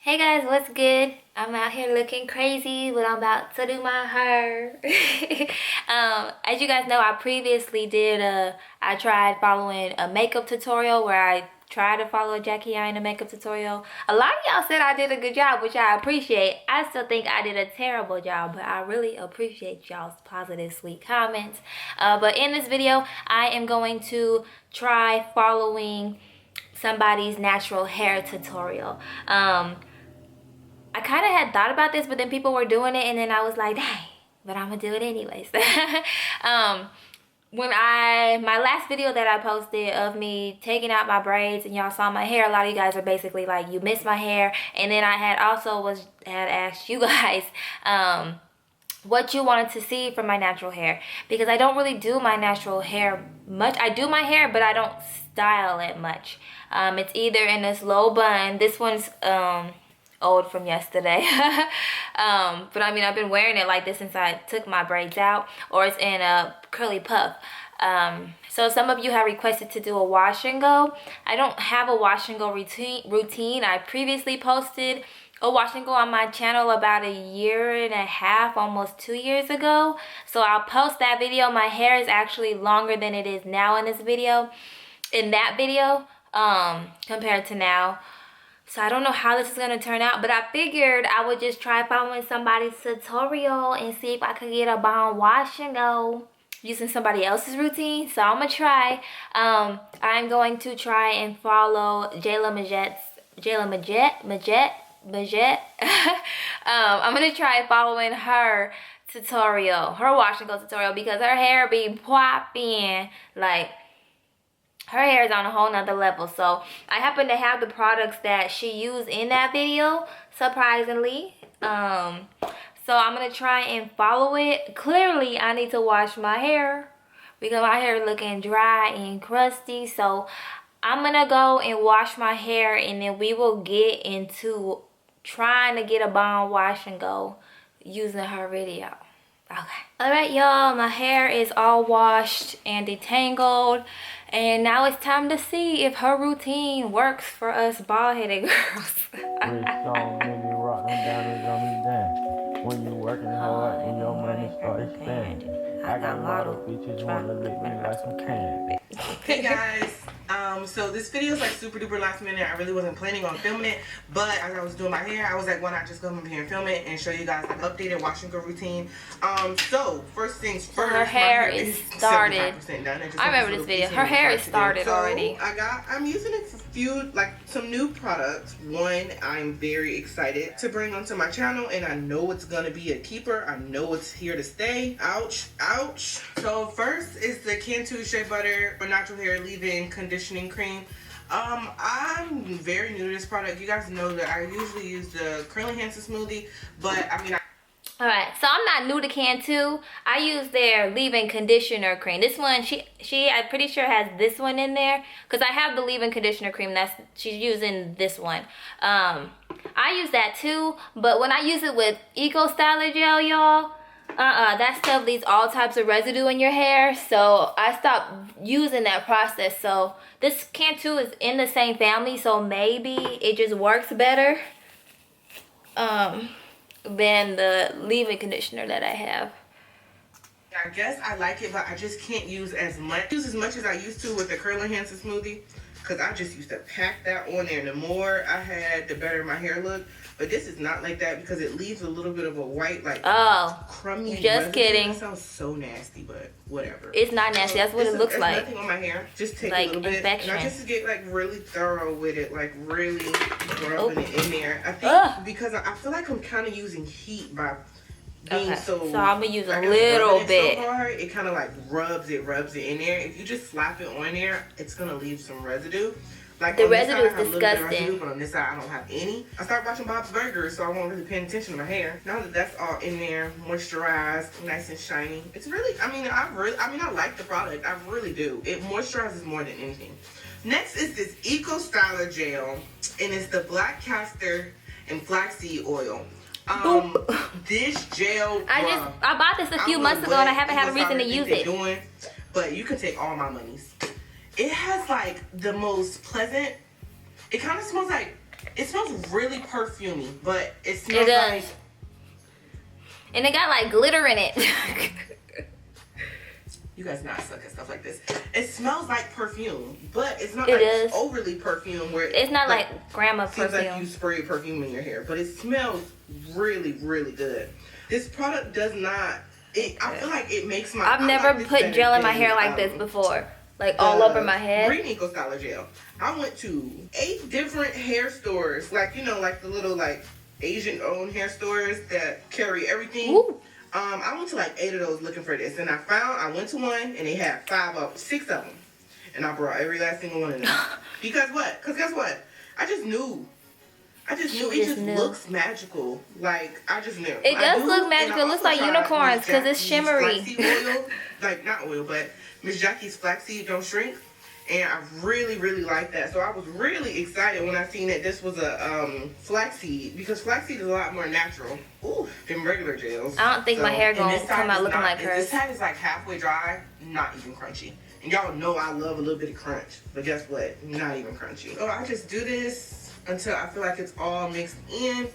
Hey guys, what's good? I'm out here looking crazy, but I'm about to do my hair. As you guys know, I previously I tried following a makeup tutorial where I tried to follow a Juss.Erin makeup tutorial. A lot of y'all said I did a good job, which I appreciate. I still think I did a terrible job, but I really appreciate y'all's positive, sweet comments. But in this video, I am going to try following somebody's natural hair tutorial. I kind of had thought about this, but then people were doing it, and then I was like, dang, but I'm gonna do it anyways. My last video that I posted of me taking out my braids and y'all saw my hair, a lot of you guys are basically like, you missed my hair. And then I had asked you guys what you wanted to see from my natural hair, because I don't really do my natural hair much. I do my hair, but I don't style it much. It's either in this low bun. This one's old from yesterday. But I mean, I've been wearing it like this since I took my braids out, or it's in a curly puff. So some of you have requested to do a wash and go. I don't have a wash and go routine. I previously posted a wash and go on my channel about 1.5 years, almost 2 years ago. So I'll post that video. My hair is actually longer than it is now in that video, compared to now. So I don't know how this is going to turn out, but I figured I would just try following somebody's tutorial and see if I could get a bomb wash and go using somebody else's routine. So I'm going to try. I'm going to try and follow Majette. I'm going to try following her tutorial, her wash and go tutorial, because her hair be popping like... her hair is on a whole nother level. So I happen to have the products that she used in that video, surprisingly. So I'm gonna try and follow it. Clearly I need to wash my hair because my hair is looking dry and crusty. So I'm gonna go and wash my hair, and then we will get into trying to get a bomb wash and go using her video. Okay. Alright, y'all, my hair is all washed and detangled, and now it's time to see if her routine works for us bald-headed girls. When you working hard and your money start expanding. I got model bitches wanna lick me like some candy. Hey guys, so this video is like super duper last minute. I really wasn't planning on filming it, but as I was doing my hair, I was like, why not just come up here and film it and show you guys an updated wash and go routine. So first things first, her hair is started. Done. I remember this video. Her hair is started already. I'm using a few, like some new products. One, I'm very excited to bring onto my channel, and I know it's gonna be a keeper. I know it's here to stay. Ouch, ouch. So first is the Cantu Shea Butter for natural hair leave-in conditioning cream. I'm very new to this product. You guys know that I usually use the Curl Enhancer Smoothie, but I mean, Alright, so I'm not new to Cantu. I use their leave-in conditioner cream. This one, I'm pretty sure has this one in there, because I have the leave-in conditioner cream. She's using this one. I use that too, but when I use it with Eco Styler Gel, y'all, that stuff leaves all types of residue in your hair, so I stopped using that process. So this Cantu is in the same family, so maybe it just works better than the leave-in conditioner that I have. I guess I like it, but I just can't use as much as I used to with the Curl Enhancer Smoothie, because I just used to pack that on there. The more I had, the better my hair looked. But this is not like that, because it leaves a little bit of a white, like, crummy just residue. kidding. It sounds so nasty, but whatever. It's not nasty. That's what it looks like. Nothing on my hair. Just take like a little bit. infection. And I just get like really thorough with it, like really rubbing it in there. I think because I feel like I'm kind of using heat by being so I'm gonna use a little bit. So hard, it kind of like rubs it in there. If you just slap it on there, it's gonna leave some residue. Like the residue is disgusting. Residue, but on this side I don't have any. I started watching Bob's Burgers, so I won't really pay attention to my hair. Now that that's all in there, moisturized, nice and shiny. It's really, I like the product. I really do. It moisturizes more than anything. Next is this Eco Styler Gel, and it's the black castor and flaxseed oil. This gel, I bought this a few months ago, and I haven't had a reason to use it. But you can take all my monies. It has like the most pleasant, it kind of smells like, it smells really perfumey, but it smells It does. like. And it got like glitter in it. You guys not suck at stuff like this. It smells like perfume, but it's not It like is. overly perfume where It's not like grandma seems like you perfume. spray perfume in your hair, but it smells really, really good. This product does not. I feel like it makes my. I've never put gel in my hair like this before. Like all over my head. Green Eco Styler gel. I went to 8 different hair stores, like like the little like Asian owned hair stores that carry everything. Ooh. I went to like 8 of those looking for this, and I went to one and they had 6 of them, and I brought every last single one of them. Because what? Because guess what? I just knew it just looks magical. Like I just knew. It does look magical. It looks like unicorns because it's shimmery. Oil, like not oil, but Miss Jackie's flaxseed don't shrink. And I really, really like that. So I was really excited when I seen that this was a flaxseed, because flaxseed is a lot more natural than regular gels. I don't think my hair gonna come out looking like hers. This side is like halfway dry, not even crunchy. And y'all know I love a little bit of crunch, but guess what? Not even crunchy. So I just do this until I feel like it's all mixed in,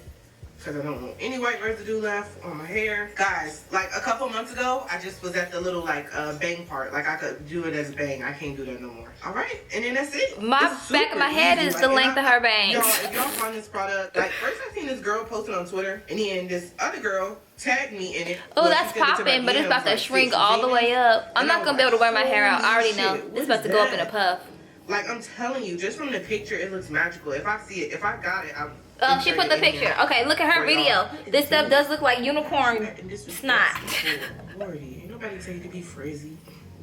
because I don't want any white residue left on my hair. Guys, like a couple months ago, I just was at the little like bang part. Like I could do it as a bang. I can't do that no more. All right, and then that's it. My back of my head is the length of her bangs. Y'all, if y'all find this product, like first I seen this girl posted on Twitter, and then this other girl tagged me in it. Oh, that's popping, but it's about to shrink all the way up. I'm not gonna be able to wear my hair out. I already know. This is about to go up in a puff. Like I'm telling you, just from the picture, it looks magical. If I see it, if I got it, I. Oh, she put the picture. Okay, look at her video. This stuff does look like unicorn snot. Ain't nobody tell you to be frizzy.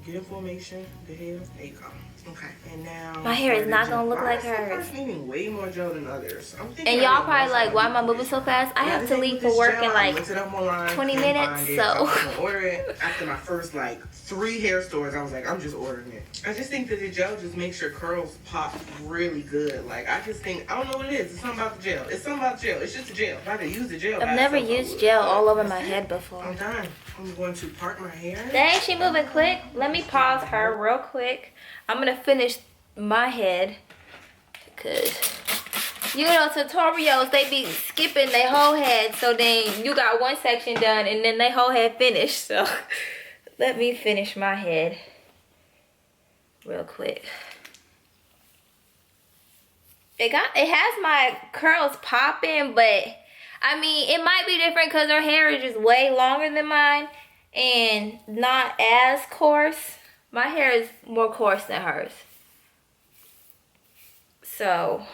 Get information. The hair. There you go. Okay, and now my hair is not gonna look like hers. I'm needing way more gel than others. And y'all probably like, why am I moving so fast? I have to leave for work in like 20 minutes, so. Order it after my first like 3 hair stores. I was like, I'm just ordering it. I just think that the gel just makes your curls pop really good. Like I just think, I don't know what it is. It's something about the gel. It's something about the gel. It's just a gel. If I could use the gel. I've never used gel all over my head before. I'm done. I'm going to part my hair. Dang, she moving quick. Let me pause her real quick. I'm gonna finish my head, cause you know tutorials they be skipping their whole head, so then you got one section done and then they whole head finished. So let me finish my head real quick. It has my curls popping, but I mean it might be different because her hair is just way longer than mine and not as coarse. My hair is more coarse than hers. So,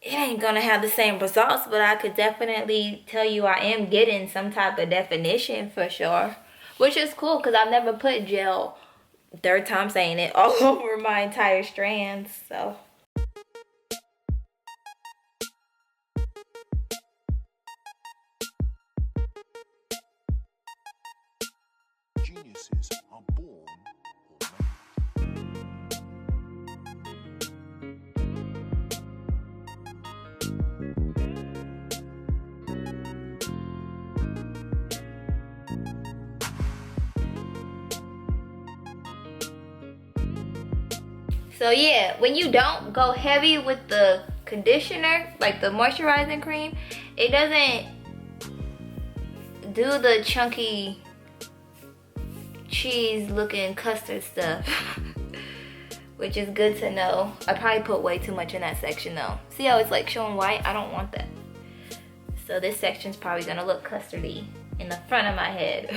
it ain't gonna have the same results, but I could definitely tell you I am getting some type of definition for sure. Which is cool, because I've never put gel, 3rd time saying it, all over my entire strands, so. Geniuses are born or made. So yeah, when you don't go heavy with the conditioner, like the moisturizing cream, it doesn't do the chunky cheese looking custard stuff. Which is good to know. I probably put way too much in that section though. See how it's like showing white? I don't want that. So this section's probably gonna look custardy in the front of my head.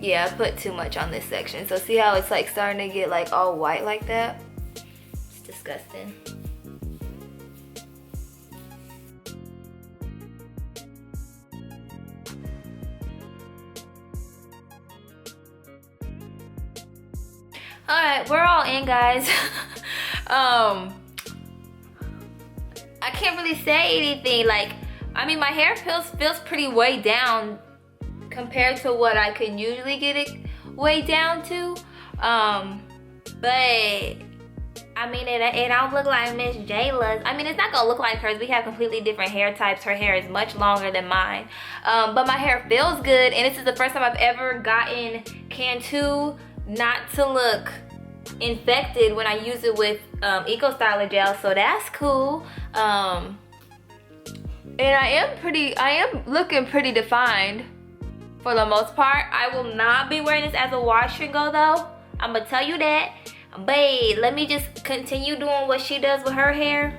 Yeah, I put too much on this section. So see how it's like starting to get like all white like that? It's disgusting. Alright, we're all in, guys. I can't really say anything. Like, I mean, my hair feels pretty way down compared to what I can usually get it way down to. But I mean, it don't look like Miss Jayla's. I mean, it's not gonna look like hers. We have completely different hair types. Her hair is much longer than mine. But my hair feels good, and this is the first time I've ever gotten Cantu not to look infected when I use it with Eco Styler gel, so that's cool. And I am looking pretty defined for the most part. I will not be wearing this as a wash and go though. I'm gonna tell you that. Babe, let me just continue doing what she does with her hair.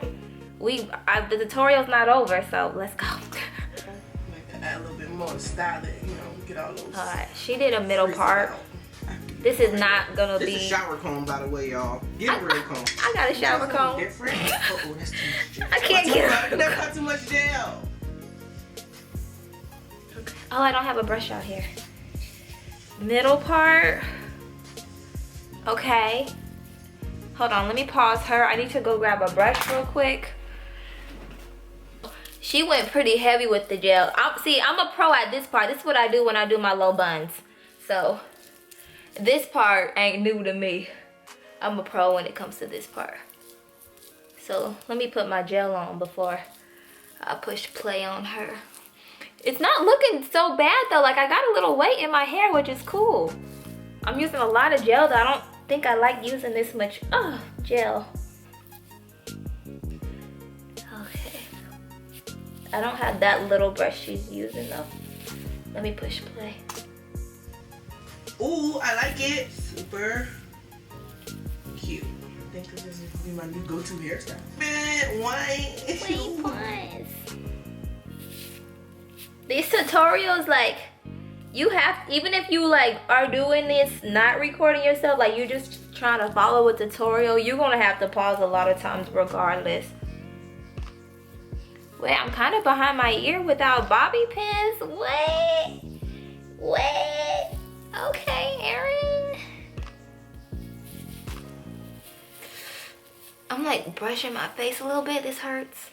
The tutorial's not over, so let's go. Like add a little bit more styling, you know, get all those. Alright, she did a middle part. This is not gonna be. This is a shower comb, by the way, y'all. Get a real comb. I got a shower comb. Different. Oh, that's too much gel. I can't get it. That's not too much gel. Oh, I don't have a brush out here. Middle part. Okay. Hold on, let me pause her. I need to go grab a brush real quick. She went pretty heavy with the gel. I'm a pro at this part. This is what I do when I do my low buns. So, this part ain't new to me. I'm a pro when it comes to this part. So, let me put my gel on before I push play on her. It's not looking so bad though. Like, I got a little weight in my hair, which is cool. I'm using a lot of gel though. I don't think I like using this much gel. Okay. I don't have that little brush she's using though. Let me push play. Ooh, I like it. Super cute. I think this is gonna be my new go-to hairstyle. Man, white. Wait, pause. These tutorials, like, you have, even if you like are doing this, not recording yourself, like you're just trying to follow a tutorial, you're gonna have to pause a lot of times regardless. Wait, I'm kind of behind my ear without bobby pins. Wait. Okay, Erin. I'm like brushing my face a little bit. This hurts.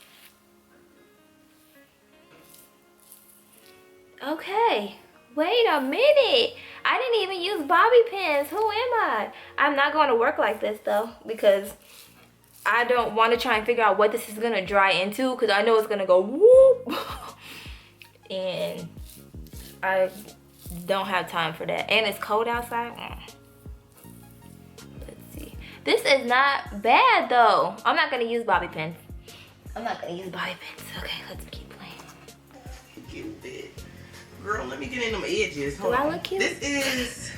Okay. Wait a minute. I didn't even use bobby pins. Who am I? I'm not going to work like this though, because I don't want to try and figure out what this is going to dry into, because I know it's going to go whoop. And I don't have time for that. And it's cold outside. Let's see. This is not bad though. I'm not going to use bobby pins. Okay, let's keep playing. Cute bit. Girl, let me get in them edges. Do I look cute? This is...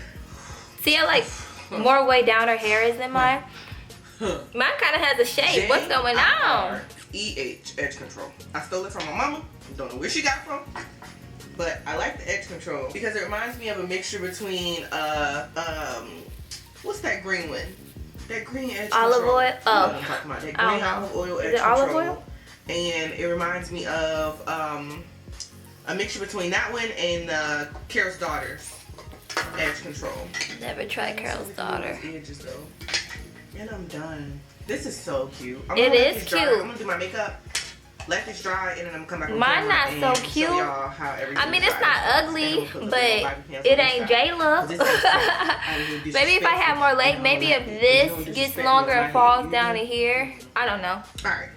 See how like more way down her hair is than mine? Mine kind of has a shape. What's going on? EH, edge control. I stole it from my mama. Don't know where she got it from. But I like the edge control because it reminds me of a mixture between, what's that green one? That green edge olive control. oil? Oh. I'm talking about that green olive oil edge control. Olive oil? And it reminds me of, a mixture between that one and Carol's Daughter's edge control. Never tried Carol's Daughter. Edges though. And I'm done. This is so cute. It is cute. I'm gonna do my makeup, let this dry, and then I'm gonna come back on Mine not camera so and cute. show y'all how everything I mean, it's dries. not ugly, but it ain't Jayla. Maybe if I had more leg, maybe if this gets longer and falls down in here. I don't know. Alright.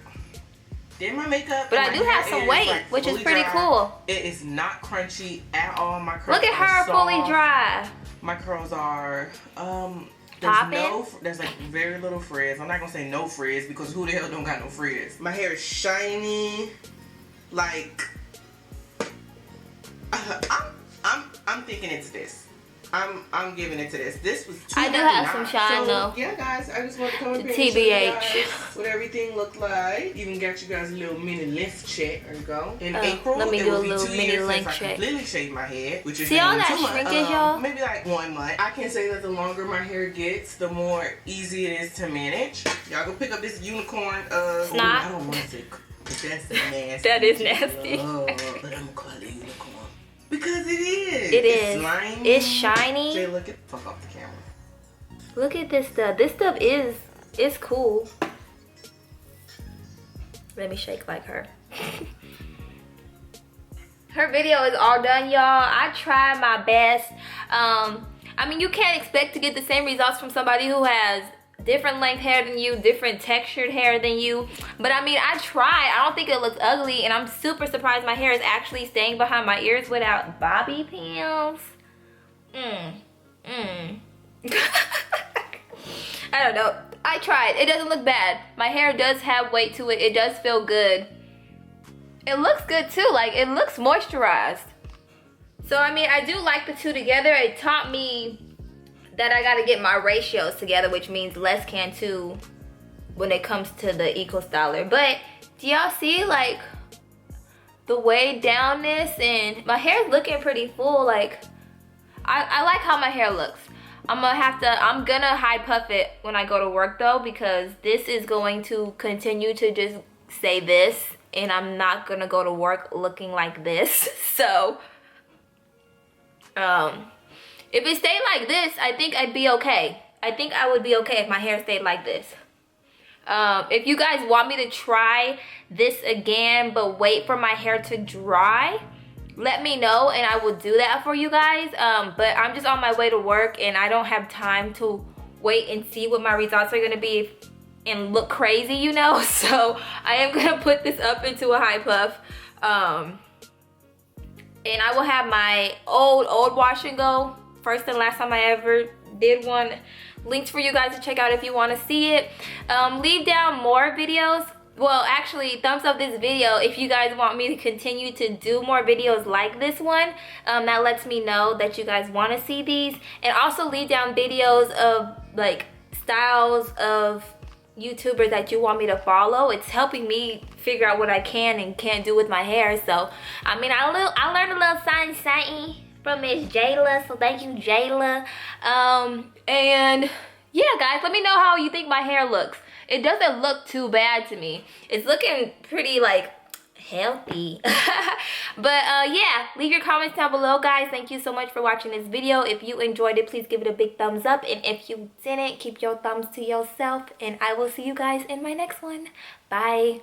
Did my makeup. But I do have some weight, which is pretty cool. It is not crunchy at all. My curls Look at her fully dry. My curls are there's like very little frizz. I'm not gonna say no frizz because who the hell don't got no frizz? My hair is shiny. Like I'm thinking it's this. I'm giving it to this. This was too I do have some shine though. Yeah, guys, I just want to come up here TBH. and show you guys what everything looked like. Even got you guys a little mini length check. There you go. In April, let me it do will a be little 2 mini years length since I check. completely shaved my head, which is See all that 2 months. shrinkage, y'all? Maybe like 1 month. I can say that the longer my hair gets, the more easy it is to manage. Y'all go pick up this unicorn. Snot. I don't want to say, but that's nasty. That is nasty. But I'm gonna call it unicorn. Because it is. It is. It's slimy. It's shiny. Jay, look at fuck off the camera. Look at this stuff. This stuff is cool. Let me shake like her. Her video is all done, y'all. I tried my best. I mean, you can't expect to get the same results from somebody who has different length hair than you, different textured hair than you. But I mean, I tried. I don't think it looks ugly, and I'm super surprised my hair is actually staying behind my ears without bobby pins. I don't know. I tried. It doesn't look bad. My hair does have weight to it. It does feel good. It looks good too. Like, it looks moisturized. So, I mean, I do like the two together. It taught me that I gotta get my ratios together, which means less can too when it comes to the Eco Styler. But do y'all see, like, the way down this? And my hair's looking pretty full. Like, I like how my hair looks. I'm gonna high puff it when I go to work though, because this is going to continue to just say this, and I'm not gonna go to work looking like this. So, if it stayed like this, I think I'd be okay. I think I would be okay if my hair stayed like this. If you guys want me to try this again, but wait for my hair to dry, let me know and I will do that for you guys. But I'm just on my way to work and I don't have time to wait and see what my results are gonna be and look crazy, you know? So I am gonna put this up into a high puff. And I will have my old wash and go, first and last time I ever did one, links for you guys to check out if you want to see it. Leave down more videos. Well, actually, thumbs up this video if you guys want me to continue to do more videos like this one. That lets me know that you guys want to see these. And also leave down videos of like styles of YouTubers that you want me to follow. It's helping me figure out what I can and can't do with my hair. So, I mean, I learned a little something from Miss Jayla. So thank you, Jayla. And yeah, guys, let me know how you think my hair looks. It doesn't look too bad to me. It's looking pretty like healthy. But yeah, leave your comments down below, guys. Thank you so much for watching this video. If you enjoyed it, please give it a big thumbs up, and if you didn't, keep your thumbs to yourself, and I will see you guys in my next one. Bye.